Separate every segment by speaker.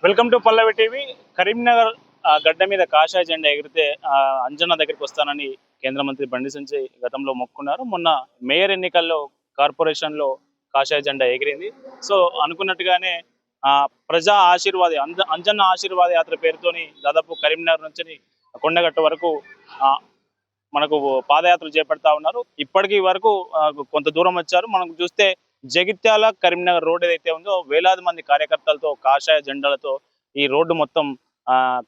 Speaker 1: Welcome to Pallavi TV. Karimnagar గడ్డ మీద కాషాయ జెండా ఎగిరితే అంజన్న దగ్గరికి వస్తానని కేంద్ర మంత్రి బండి సంజయ్ గతంలో మొక్కున్నారు. మొన్న మేయర్ ఎన్నికల్లో కార్పొరేషన్లో కాషాయ జెండా ఎగిరింది. సో అనుకున్నట్టుగానే ప్రజా ఆశీర్వాద అంజన్న ఆశీర్వాద యాత్ర పేరుతోని దాదాపు కరీంనగర్ నుంచి కొండగట్టు వరకు మనకు పాదయాత్రలు చేపడతా ఉన్నారు. ఇప్పటికీ వరకు కొంత దూరం వచ్చారు. మనం చూస్తే జగిత్యాల కరీంనగర్ రోడ్ ఏదైతే ఉందో వేలాది మంది కార్యకర్తలతో కాషాయ జెండాలతో ఈ రోడ్డు మొత్తం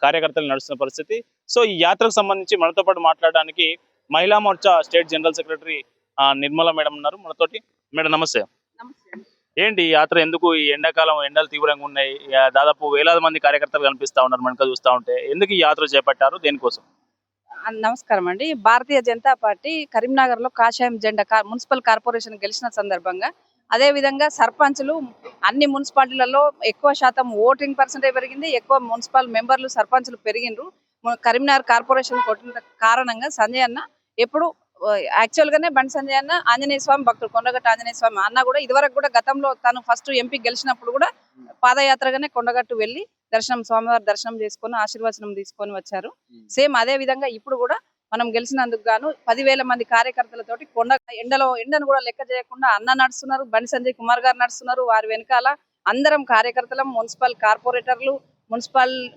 Speaker 1: కార్యకర్తలు నడుస్తున్న పరిస్థితి. సో ఈ యాత్రకు సంబంధించి మనతో పాటు మాట్లాడడానికి మహిళా Morcha state general secretary Nirmala madam ఉన్నారు మనతోటి. మేడం నమస్తే. ఏంటి ఈ యాత్ర ఎందుకు? ఈ ఎండాకాలం ఎండలు తీవ్రంగా ఉన్నాయి, దాదాపు వేలాది మంది కార్యకర్తలు కనిపిస్తా ఉన్నారు మనకు చూస్తూ ఉంటే. ఎందుకు ఈ యాత్ర చేపట్టారు, దేనికోసం?
Speaker 2: నమస్కారం అండి. భారతీయ జనతా పార్టీ కరీంనగర్ లో కాషాయం జెండా మున్సిపల్ కార్పొరేషన్ గెలిచిన సందర్భంగా, అదే విధంగా సర్పంచులు అన్ని మున్సిపాలిటీలలో ఎక్కువ శాతం ఓటింగ్ పర్సెంటేజ్ పెరిగింది, ఎక్కువ మున్సిపల్ మెంబర్లు సర్పంచులు పెరిగిండ్రు. కరీంనగర్ కార్పొరేషన్ కొట్టిన కారణంగా సంజయ్ అన్న ఎప్పుడు యాక్చువల్ గానే బండి సంజయ్ అన్న ఆంజనేయ స్వామి భక్తుడు, కొండగట్టు ఆంజనేయ స్వామి అన్న కూడా ఇదివరకు కూడా గతంలో తను ఫస్ట్ ఎంపీ గెలిచినప్పుడు కూడా పాదయాత్రగానే కొండగట్టు వెళ్లి స్వామివారి దర్శనం చేసుకొని ఆశీర్వచనం తీసుకొని వచ్చారు. సేమ్ అదే విధంగా ఇప్పుడు కూడా మనం గెలిచినందుకు గాను 10,000 మంది కార్యకర్తలతోటి ఎండను కూడా లెక్క చేయకుండా అన్న నడుస్తున్నారు, బండి సంజయ్ కుమార్ గారు నడుస్తున్నారు. వారి వెనకాల అందరం కార్యకర్తలం, మున్సిపల్ కార్పొరేటర్లు,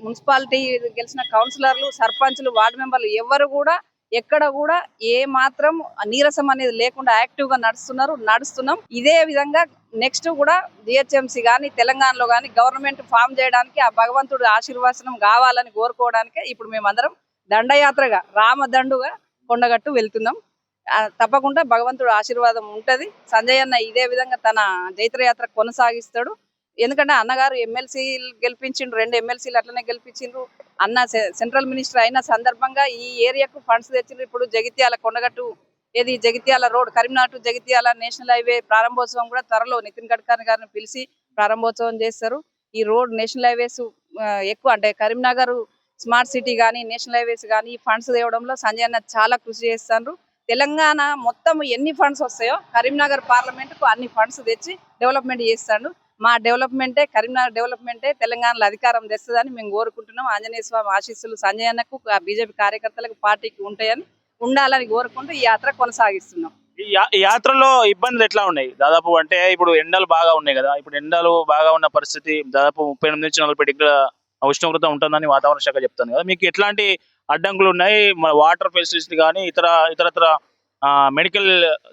Speaker 2: మున్సిపాలిటీ గెలిచిన కౌన్సిలర్లు, సర్పంచ్లు, వార్డు మెంబర్లు ఎవరు కూడా ఎక్కడ కూడా ఏ మాత్రం నీరసం అనేది లేకుండా యాక్టివ్ గా నడుస్తున్నాం. ఇదే విధంగా నెక్స్ట్ కూడా జిహెచ్ఎంసీ గానీ తెలంగాణలో గానీ గవర్నమెంట్ ఫామ్ చేయడానికి ఆ భగవంతుడు ఆశీర్వాదం కావాలని కోరుకోవడానికే ఇప్పుడు మేమందరం దండయాత్రగా రామదండుగా కొండగట్టు వెళ్తున్నాం. తప్పకుండా భగవంతుడు ఆశీర్వాదం ఉంటది. సంజయ్ అన్న ఇదే విధంగా తన జైత్రయాత్ర కొనసాగిస్తాడు. ఎందుకంటే అన్నగారు ఎమ్మెల్సీలు గెలిపించిండ్రు, 2 ఎమ్మెల్సీలు అట్లనే గెలిపించిండ్రు. అన్న సెంట్రల్ మినిస్టర్ అయిన సందర్భంగా ఈ ఏరియాకు ఫండ్స్ తెచ్చిండ్రు. ఇప్పుడు Jagtial Kondagattu Jagtial road, Karimnagar to Jagtial national highway ప్రారంభోత్సవం కూడా త్వరలో నితిన్ గడ్కరీ గారిని పిలిచి ప్రారంభోత్సవం చేస్తారు. ఈ రోడ్ నేషనల్ హైవేస్ ఎక్కువ అంటే కరీంనగర్ స్మార్ట్ సిటీ కానీ నేషనల్ హైవేస్ కానీ ఫండ్స్ తేవడంలో సంజయ్ అన్న చాలా కృషి చేస్తారు. తెలంగాణ మొత్తం ఎన్ని ఫండ్స్ వస్తాయో కరీంనగర్ పార్లమెంట్ కు అన్ని ఫండ్స్ తెచ్చి డెవలప్మెంట్ చేస్తాడు. మా డెవలప్మెంటే, కరీంనగర్ డెవలప్మెంటే తెలంగాణలో అధికారం తెస్తుందని మేము కోరుకుంటున్నాం. ఆంజనేయ స్వామి ఆశీస్సులు సంజయ్ అన్నకు, బీజేపీ కార్యకర్తలకు, పార్టీకి ఉండాలని కోరుకుంటూ ఈ యాత్ర కొనసాగిస్తున్నాం.
Speaker 1: ఈ యాత్రలో ఇబ్బందులు ఎట్లా ఉన్నాయి? దాదాపు అంటే ఇప్పుడు ఎండలు బాగా ఉన్నాయి కదా, ఇప్పుడు ఎండలు బాగా ఉన్న పరిస్థితి, దాదాపు 38 నుంచి 40 డిగ్రీల ఉష్ణోగ్రత ఉంటుందని వాతావరణ శాఖ చెప్తాను కదా. మీకు ఎట్లాంటి అడ్డంకులు ఉన్నాయి? మన వాటర్ ఫెసిలిటీ కానీ ఇతరత్ర మెడికల్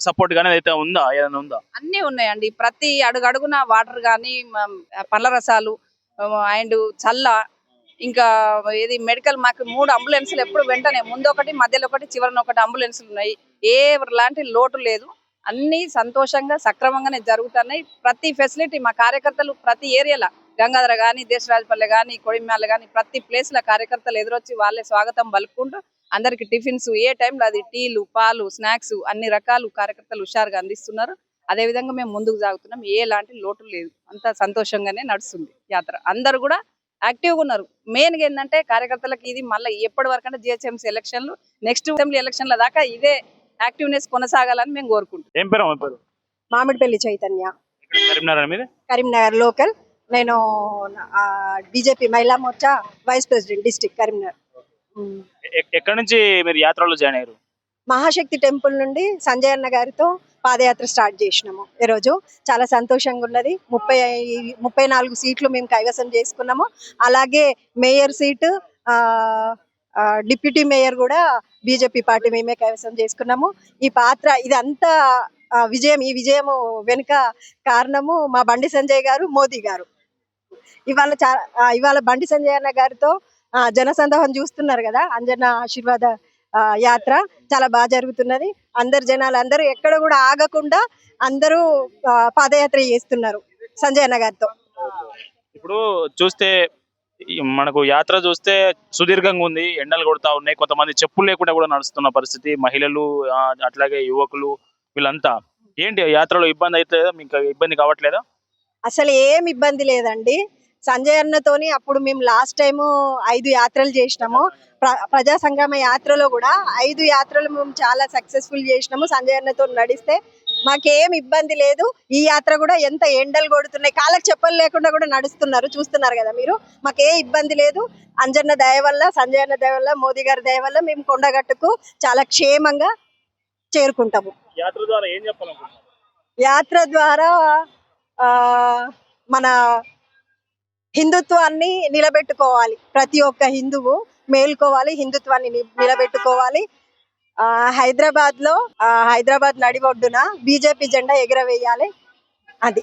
Speaker 1: సపోర్ట్ కానీ అయితే ఉందా, ఏదైనా ఉందా?
Speaker 2: అన్ని ఉన్నాయండి. ప్రతి అడుగడుగున వాటర్ కానీ, పండ్ల రసాలు అండ్ చల్ల, ఇంకా ఏది మెడికల్, మాకు 3 అంబులెన్సులు ఎప్పుడు వెంటనే ముందొకటి, మధ్యలో ఒకటి, చివరన ఒకటి అంబులెన్సులు ఉన్నాయి. లాంటి లోటు లేదు. అన్ని సంతోషంగా సక్రమంగానే జరుగుతున్నాయి. ప్రతి ఫెసిలిటీ మా కార్యకర్తలు ప్రతి ఏరియాలో గంగాధర గానీ, దేశరాజపల్లె గానీ, కొడిమ్యాల గానీ ప్రతి ప్లేస్ లో కార్యకర్తలు ఎదురొచ్చి వాళ్ళే స్వాగతం పలుకుంటూ అందరికి టిఫిన్స్ ఏ టైంలో అది టీలు, పాలు, స్నాక్స్ అన్ని రకాలు కార్యకర్తలు హుషారుగా అందిస్తున్నారు. అదే విధంగా మేము ముందుకు సాగుతున్నాం. ఎలాంటి లోటు లేదు. అంత సంతోషంగానే నడుస్తుంది యాత్ర. అందరు కూడా యాక్టివ్ గా ఉన్నారు. మెయిన్ గా ఏంటంటే కార్యకర్తలకు ఇది మళ్ళీ ఎప్పటి వరకు అంటే జిహెచ్ఎంసీ ఎలక్షన్లు, నెక్స్ట్ అసెంబ్లీ ఎలక్షన్ల దాకా ఇదే యాక్టివ్నెస్ కొనసాగాలని మేము కోరుకుంటున్నాం.
Speaker 1: ఏం పేరు?
Speaker 3: మామిడిపల్లి చైతన్య,
Speaker 1: కరీంనగర్
Speaker 3: లోకల్. నేను BJP Mahila Morcha vice president district Karimnagar.
Speaker 1: ఎక్కడి నుంచి మీరు యాత్రలో జాయిన్ అయ్యారు?
Speaker 3: మహాశక్తి టెంపుల్ నుండి సంజయ్ అన్న గారితో పాదయాత్ర స్టార్ట్ చేసినాము. ఈరోజు చాలా సంతోషంగా ఉన్నది. 34 సీట్లు మేము కైవసం చేసుకున్నాము. అలాగే మేయర్ సీటు, డిప్యూటీ మేయర్ కూడా బీజేపీ పార్టీ మేమే కైవసం చేసుకున్నాము. ఇదంతా విజయం. ఈ విజయం వెనుక కారణము మా బండి సంజయ్ గారు, మోదీ గారు. ఇవాళ బండి సంజయ్ అన్న గారితో జనసందోహం చూస్తున్నారు కదా. అంజన్న ఆశీర్వాద యాత్ర చాలా బాగా జరుగుతున్నది. జనాలు ఎక్కడ కూడా ఆగకుండా అందరూ పాదయాత్ర చేస్తున్నారు సంజయ్ అన్న గారితో.
Speaker 1: ఇప్పుడు చూస్తే మనకు యాత్ర చూస్తే సుదీర్ఘంగా ఉంది, ఎండలు కొడతా ఉన్నాయి, కొంతమంది చెప్పులు లేకుండా కూడా నడుస్తున్న పరిస్థితి, మహిళలు అట్లాగే యువకులు వీళ్ళంతా. ఏంటి యాత్రలో ఇబ్బంది అయితే మీకు ఇబ్బంది కావట్లేదా?
Speaker 3: అసలు ఏం ఇబ్బంది లేదండి. సంజయ్ అన్నతోని అప్పుడు మేము లాస్ట్ టైము 5 యాత్రలు చేసినాము. ప్రజా సంగ్రామ యాత్రలో కూడా 5 యాత్రలు మేము చాలా సక్సెస్ఫుల్ చేసినాము. సంజయ్ అన్నతో నడిస్తే మాకేం ఇబ్బంది లేదు. ఈ యాత్ర కూడా ఎంత ఎండలు కొడుతున్నాయి, కాళ్ళకి చెప్పలు లేకుండా కూడా నడుస్తున్నారు, చూస్తున్నారు కదా మీరు. మాకే ఇబ్బంది లేదు. అంజన్న దయ వల్ల, సంజయ్ అన్న దయ వల్ల, మోదీ గారి దయ వల్ల మేము కొండగట్టుకు చాలా క్షేమంగా చేరుకుంటాము.
Speaker 1: యాత్ర ద్వారా ఏం చెప్పాలనుకుంటున్నారు?
Speaker 3: యాత్ర ద్వారా ఆ మన హిందుత్వాన్ని నిలబెట్టుకోవాలి. ప్రతి ఒక్క హిందువు మేల్కోవాలి, హిందుత్వాన్ని నిలబెట్టుకోవాలి. హైదరాబాద్ నడి ఒడ్డున బీజేపీ జెండా ఎగరవేయాలి. అది